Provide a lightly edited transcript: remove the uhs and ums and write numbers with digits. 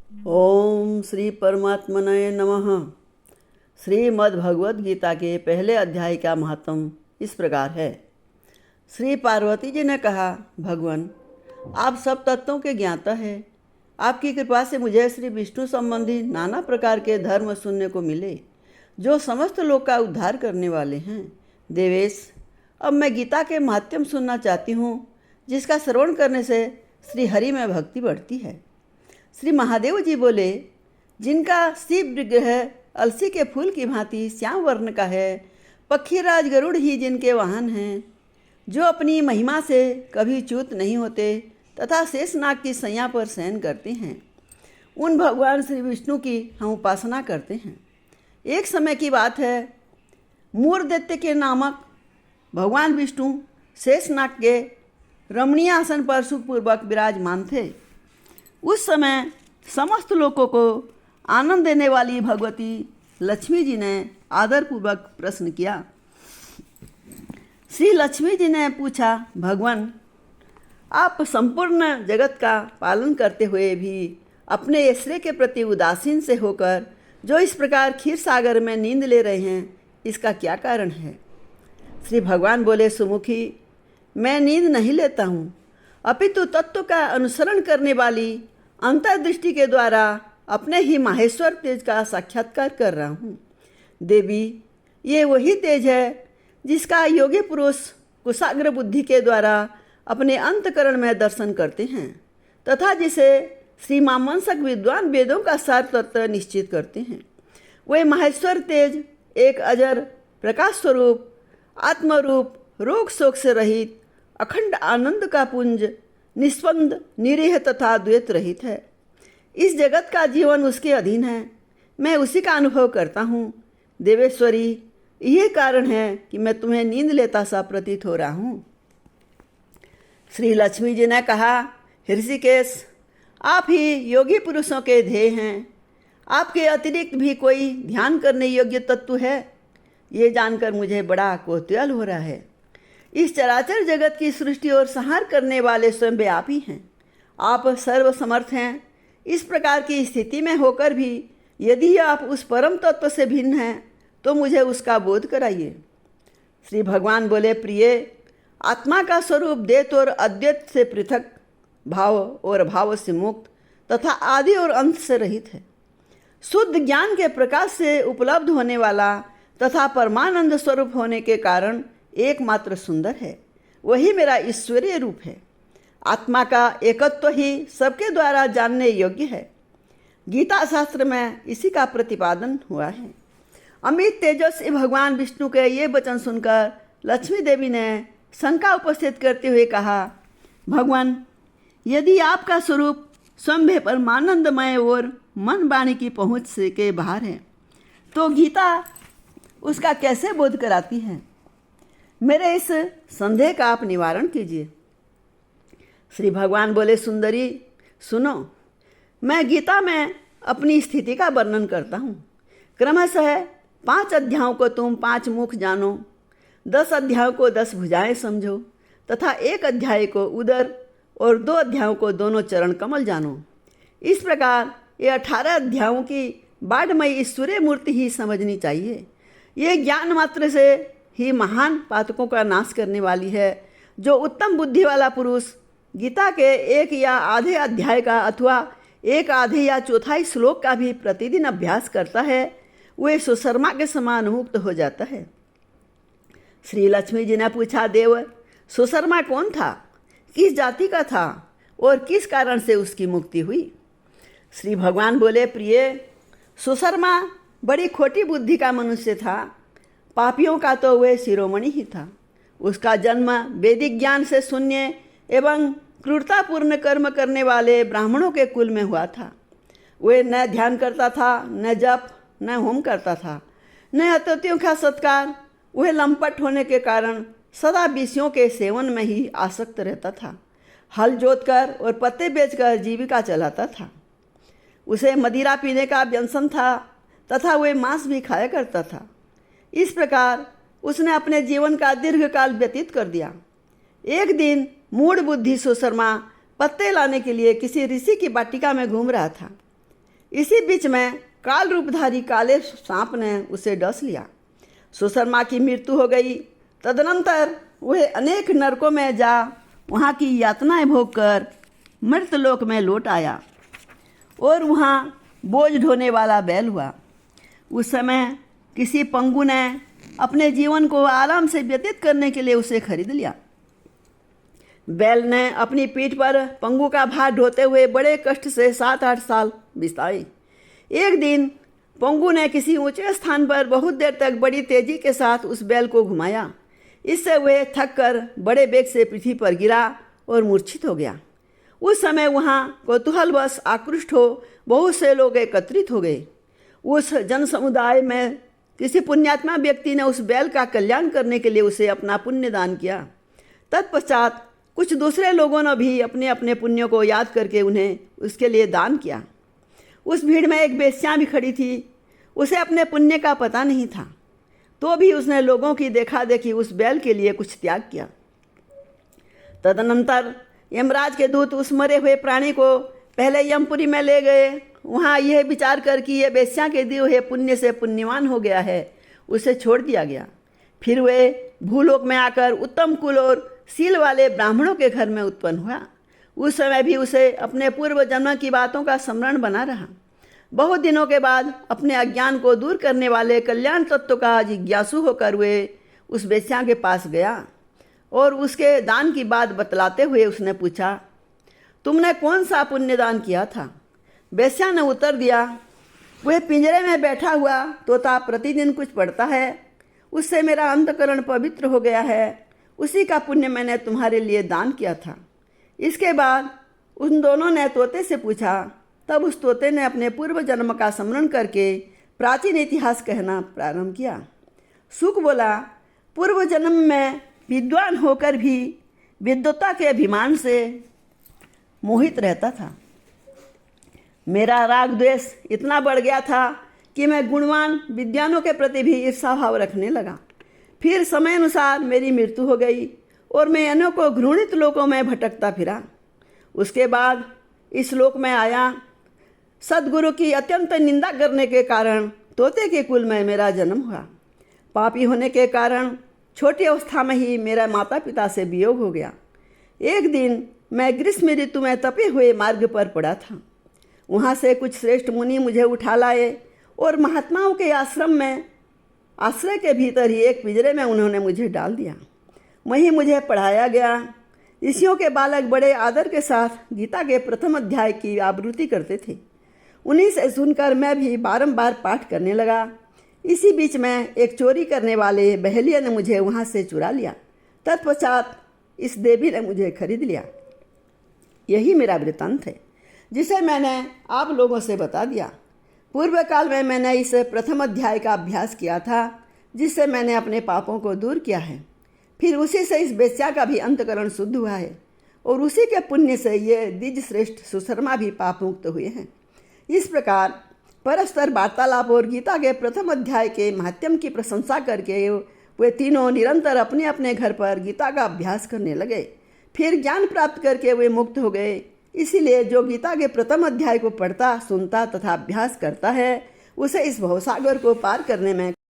ओम श्री परमात्मने नमः। श्रीमद् भगवद गीता के पहले अध्याय का महत्व इस प्रकार है। श्री पार्वती जी ने कहा, भगवान आप सब तत्वों के ज्ञाता हैं। आपकी कृपा से मुझे श्री विष्णु संबंधी नाना प्रकार के धर्म सुनने को मिले जो समस्त लोक का उद्धार करने वाले हैं। देवेश, अब मैं गीता के महात्म्य सुनना चाहती हूँ, जिसका श्रवण करने से श्री हरि में भक्ति बढ़ती है। श्री महादेव जी बोले, जिनका शिव विग्रह अलसी के फूल की भांति श्याम वर्ण का है, पक्षीराज गरुड़ ही जिनके वाहन हैं, जो अपनी महिमा से कभी च्युत नहीं होते तथा शेषनाग की सैया पर शयन करते हैं, उन भगवान श्री विष्णु की हम उपासना करते हैं। एक समय की बात है, मूर्दैत्य के नामक भगवान विष्णु शेषनाग के रमणीय आसन पर सुखपूर्वक विराजमान थे। उस समय समस्त लोगों को आनंद देने वाली भगवती लक्ष्मी जी ने आदरपूर्वक प्रश्न किया। श्री लक्ष्मी जी ने पूछा, भगवान आप संपूर्ण जगत का पालन करते हुए भी अपने ऐश्वर्य के प्रति उदासीन से होकर जो इस प्रकार क्षीर सागर में नींद ले रहे हैं, इसका क्या कारण है? श्री भगवान बोले, सुमुखी मैं नींद नहीं लेता हूँ, अपितु तत्व का अनुसरण करने वाली अंतर्दृष्टि के द्वारा अपने ही माहेश्वर तेज का साक्षात्कार कर रहा हूँ। देवी, ये वही तेज है जिसका योगी पुरुष कुशाग्र बुद्धि के द्वारा अपने अंतकरण में दर्शन करते हैं तथा जिसे श्री मामंसक विद्वान वेदों का सार तत्व निश्चित करते हैं। वह माहेश्वर तेज एक अजर प्रकाश स्वरूप आत्मरूप रोग शोक से रहित अखंड आनंद का पुंज निस्पंद निरीह तथा द्वैत रहित है। इस जगत का जीवन उसके अधीन है, मैं उसी का अनुभव करता हूँ। देवेश्वरी, यही कारण है कि मैं तुम्हें नींद लेता सा प्रतीत हो रहा हूँ। श्री लक्ष्मी जी ने कहा, ऋषिकेश आप ही योगी पुरुषों के ध्येय हैं। आपके अतिरिक्त भी कोई ध्यान करने योग्य तत्व है? ये जानकर मुझे बड़ा कौतूहल हो रहा है। इस चराचर जगत की सृष्टि और संहार करने वाले स्वयं आप ही हैं। आप सर्वसमर्थ हैं। इस प्रकार की स्थिति में होकर भी यदि आप उस परम तत्व से भिन्न हैं तो मुझे उसका बोध कराइए। श्री भगवान बोले, प्रिय, आत्मा का स्वरूप द्वैत और अद्वैत से पृथक, भाव और भाव से मुक्त तथा आदि और अंत से रहित है। शुद्ध ज्ञान के प्रकाश से उपलब्ध होने वाला तथा परमानंद स्वरूप होने के कारण एकमात्र सुंदर है। वही मेरा ईश्वरीय रूप है। आत्मा का एकत्व ही सबके द्वारा जानने योग्य है। गीता शास्त्र में इसी का प्रतिपादन हुआ है। अमित तेजस्वी भगवान विष्णु के ये वचन सुनकर लक्ष्मी देवी ने शंका उपस्थित करते हुए कहा, भगवान यदि आपका स्वरूप स्वयं परमानंदमय और मन वाणी की पहुँच से के बाहर है तो गीता उसका कैसे बोध कराती है? मेरे इस संदेह का आप निवारण कीजिए। श्री भगवान बोले, सुंदरी सुनो, मैं गीता में अपनी स्थिति का वर्णन करता हूँ। क्रमशः 5 अध्यायों को तुम 5 मुख जानो, 10 अध्यायों को 10 भुजाएं समझो तथा 1 अध्याय को उदर और 2 अध्यायों को दोनों चरण कमल जानो। इस प्रकार ये 18 अध्यायों की बाढ़मयी ईश्वरीय मूर्ति ही समझनी चाहिए। ये ज्ञान मात्र से ही महान पातकों का नाश करने वाली है। जो उत्तम बुद्धि वाला पुरुष गीता के 1 या आधे अध्याय का अथवा 1 आधे या चौथाई श्लोक का भी प्रतिदिन अभ्यास करता है, वह सुशर्मा के समान मुक्त हो जाता है। श्री लक्ष्मी जी ने पूछा, देव सुशर्मा कौन था, किस जाति का था और किस कारण से उसकी मुक्ति हुई? श्री भगवान बोले, प्रिय, सुशर्मा बड़ी खोटी बुद्धि का मनुष्य था। पापियों का तो वह शिरोमणि ही था। उसका जन्म वैदिक ज्ञान से शून्य एवं क्रूरतापूर्ण कर्म करने वाले ब्राह्मणों के कुल में हुआ था। वह न ध्यान करता था, न जप, न होम करता था, न अतिथियों का सत्कार। वह लंपट होने के कारण सदा विषयों के सेवन में ही आसक्त रहता था। हल जोतकर और पत्ते बेचकर जीविका चलाता था। उसे मदिरा पीने का व्यसन था तथा वह मांस भी खाया करता था। इस प्रकार उसने अपने जीवन का दीर्घकाल व्यतीत कर दिया। एक दिन मूढ़ बुद्धि सुशर्मा पत्ते लाने के लिए किसी ऋषि की वाटिका में घूम रहा था। इसी बीच में काल रूपधारी काले सांप ने उसे डस लिया। सुशर्मा की मृत्यु हो गई। तदनंतर वह अनेक नरकों में जा वहाँ की यातनाएं भोग कर मृतलोक में लौट आया और वहाँ बोझ ढोने वाला बैल हुआ। उस समय किसी पंगु ने अपने जीवन को आराम से व्यतीत करने के लिए उसे खरीद लिया। बैल ने अपनी पीठ पर पंगु का भार ढोते हुए बड़े कष्ट से 7-8 साल बिताए। एक दिन पंगु ने किसी ऊंचे स्थान पर बहुत देर तक बड़ी तेजी के साथ उस बैल को घुमाया। इससे वह थक कर बड़े वेग से पृथ्वी पर गिरा और मूर्छित हो गया। उस समय वहाँ कौतूहलवश आकृष्ट हो बहुत से लोग एकत्रित हो गए। उस जन समुदाय में किसी पुण्यात्मा व्यक्ति ने उस बैल का कल्याण करने के लिए उसे अपना पुण्य दान किया। तत्पश्चात कुछ दूसरे लोगों ने भी अपने अपने पुण्यों को याद करके उन्हें उसके लिए दान किया। उस भीड़ में एक वेश्या भी खड़ी थी। उसे अपने पुण्य का पता नहीं था, तो भी उसने लोगों की देखा देखी उस बैल के लिए कुछ त्याग किया। तदनंतर यमराज के दूत उस मरे हुए प्राणी को पहले यमपुरी में ले गए। वहाँ यह विचार कर कि यह वेश्या के दिए हुए पुण्य से पुण्यवान हो गया है, उसे छोड़ दिया गया। फिर वे भूलोक में आकर उत्तम कुल और शील वाले ब्राह्मणों के घर में उत्पन्न हुआ। उस समय भी उसे अपने पूर्व जन्म की बातों का स्मरण बना रहा। बहुत दिनों के बाद अपने अज्ञान को दूर करने वाले कल्याण तत्व का जिज्ञासु होकर वे उस वेश्या के पास गया और उसके दान की बात बतलाते हुए उसने पूछा, तुमने कौन सा पुण्य दान किया था? वेश्या ने उत्तर दिया, वह पिंजरे में बैठा हुआ तोता प्रतिदिन कुछ पढ़ता है, उससे मेरा अंतकरण पवित्र हो गया है, उसी का पुण्य मैंने तुम्हारे लिए दान किया था। इसके बाद उन दोनों ने तोते से पूछा। तब उस तोते ने अपने पूर्व जन्म का स्मरण करके प्राचीन इतिहास कहना प्रारंभ किया। सुख बोला, पूर्व जन्म में विद्वान होकर भी विद्वता के अभिमान से मोहित रहता था। मेरा राग द्वेष इतना बढ़ गया था कि मैं गुणवान विद्वानों के प्रति भी ईर्षा भाव रखने लगा। फिर समय अनुसार मेरी मृत्यु हो गई और मैं अनेकों घृणित लोकों में भटकता फिरा। उसके बाद इस लोक में आया। सद्गुरु की अत्यंत निंदा करने के कारण तोते के कुल में मेरा जन्म हुआ। पापी होने के कारण छोटी अवस्था में ही मेरा माता पिता से वियोग हो गया। एक दिन मैं ग्रीष्म ऋतु में तपे हुए मार्ग पर पड़ा था। वहाँ से कुछ श्रेष्ठ मुनि मुझे उठा लाए और महात्माओं के आश्रम में आश्रय के भीतर ही एक पिंजरे में उन्होंने मुझे डाल दिया। वहीं मुझे पढ़ाया गया। ऋषियों के बालक बड़े आदर के साथ गीता के प्रथम अध्याय की आवृत्ति करते थे। उन्हीं से सुनकर मैं भी बारंबार पाठ करने लगा। इसी बीच में एक चोरी करने वाले बहेलिया ने मुझे वहाँ से चुरा लिया। तत्पश्चात इस देवी ने मुझे खरीद लिया। यही मेरा वृत्तांत है, जिसे मैंने आप लोगों से बता दिया। पूर्व काल में मैंने इस प्रथम अध्याय का अभ्यास किया था, जिससे मैंने अपने पापों को दूर किया है। फिर उसी से इस वेश्या का भी अंतकरण शुद्ध हुआ है और उसी के पुण्य से ये द्विज श्रेष्ठ सुशर्मा भी पाप मुक्त हुए हैं। इस प्रकार परस्पर वार्तालाप और गीता के प्रथम अध्याय के महात्म्य की प्रशंसा करके वे तीनों निरंतर अपने अपने घर पर गीता का अभ्यास करने लगे। फिर ज्ञान प्राप्त करके वे मुक्त हो गए। इसीलिए जो गीता के प्रथम अध्याय को पढ़ता, सुनता तथा अभ्यास करता है, उसे इस भवसागर को पार करने में